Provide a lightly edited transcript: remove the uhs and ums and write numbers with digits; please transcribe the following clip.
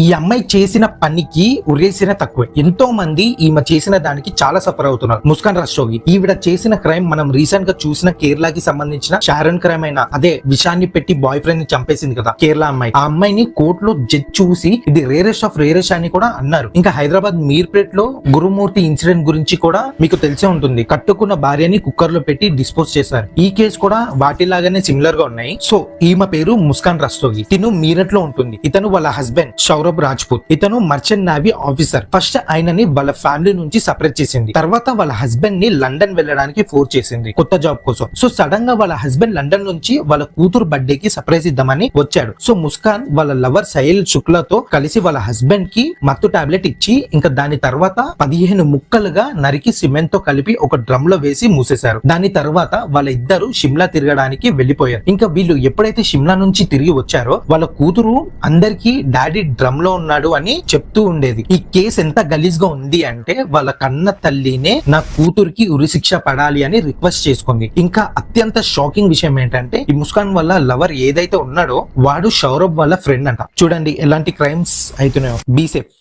ఈ అమ్మాయి చేసిన పనికి ఉరేసిన తక్కువే. ఎంతో మంది ఈమె చేసిన దానికి చాలా సఫర్ అవుతున్నారు. ముస్కాన్ రస్తోగి ఈవిడ చేసిన క్రైమ్ మనం రీసెంట్ గా చూసిన కేరళకి సంబంధించిన షారన్ క్రైమ్ అయినా అదే విషాన్ని పెట్టి బాయ్ ఫ్రెండ్ ని చంపేసింది కదా కేరళ అమ్మాయి. ఆ అమ్మాయిని కోర్టులో జడ్జ్ చూసి ఇది రేరెస్ట్ ఆఫ్ రేరెస్ట్ అని కూడా అన్నారు. ఇంకా హైదరాబాద్ మీర్పేట్ లో గురుమూర్తి ఇన్సిడెంట్ గురించి కూడా మీకు తెలిసే ఉంటుంది. కట్టుకున్న భార్యని కుక్కర్ లో పెట్టి డిస్పోజ్ చేశారు. ఈ కేసు కూడా వాటిలాగానే సిమిలర్ గా ఉన్నాయి. సో ఈమె పేరు ముస్కాన్ రస్తోగి. తిను మీరట్ లో ఉంటుంది. ఇతను వాళ్ళ హస్బెండ్ సౌరభ్ రాజ్పూత్. ఇతను మర్చెంట్ నేవీ ఆఫీసర్. ఫస్ట్ ఆయనని వాళ్ళ ఫ్యామిలీ నుంచి సపరేట్ చేసింది. తర్వాత వాళ్ళ హస్బెండ్ ని లండన్ వెళ్ళడానికి ఫోర్స్ చేసింది కొత్త జాబ్ కోసం. సో సడన్ గా వాళ్ళ హస్బెండ్ లండన్ నుంచి వాళ్ళ కూతురు బర్త్డే కి సర్ప్రైజ్ ఇద్దామని వచ్చాడు. సో ముస్కాన్ వాళ్ళ లవర్ సైల్ శుక్లతో కలిసి వాళ్ళ హస్బెండ్ కి మత్తు టాబ్లెట్ ఇచ్చి ఇంకా దాని తర్వాత 15 ముక్కలుగా నరికి సిమెంట్ తో కలిపి ఒక డ్రమ్ లో వేసి మూసేశారు. దాని తర్వాత వాళ్ళ ఇద్దరు షిమ్లా తిరగడానికి వెళ్లిపోయారు. ఇంకా వీళ్ళు ఎప్పుడైతే షిమ్లా నుంచి తిరిగి వచ్చారో వాళ్ళ కూతురు అందరికి డాడీ డ్రమ్ లో ఉన్నాడు అని చెప్తూ ఉండేది. ఈ కేసు ఎంత గలీజ్ గా ఉంది అంటే వాళ్ళ కన్న తల్లినే నా కూతురికి ఉరిశిక్ష పడాలి అని రిక్వెస్ట్ చేసుకుంది. ఇంకా అత్యంత షాకింగ్ విషయం ఏంటంటే ఈ ముస్కాన్ వల్ల లవర్ ఏదైతే ఉన్నాడో వాడు సౌరభ్ వాళ్ళ ఫ్రెండ్ అంట. చూడండి ఎలాంటి క్రైమ్స్ అవుతున్నాయో. Be safe.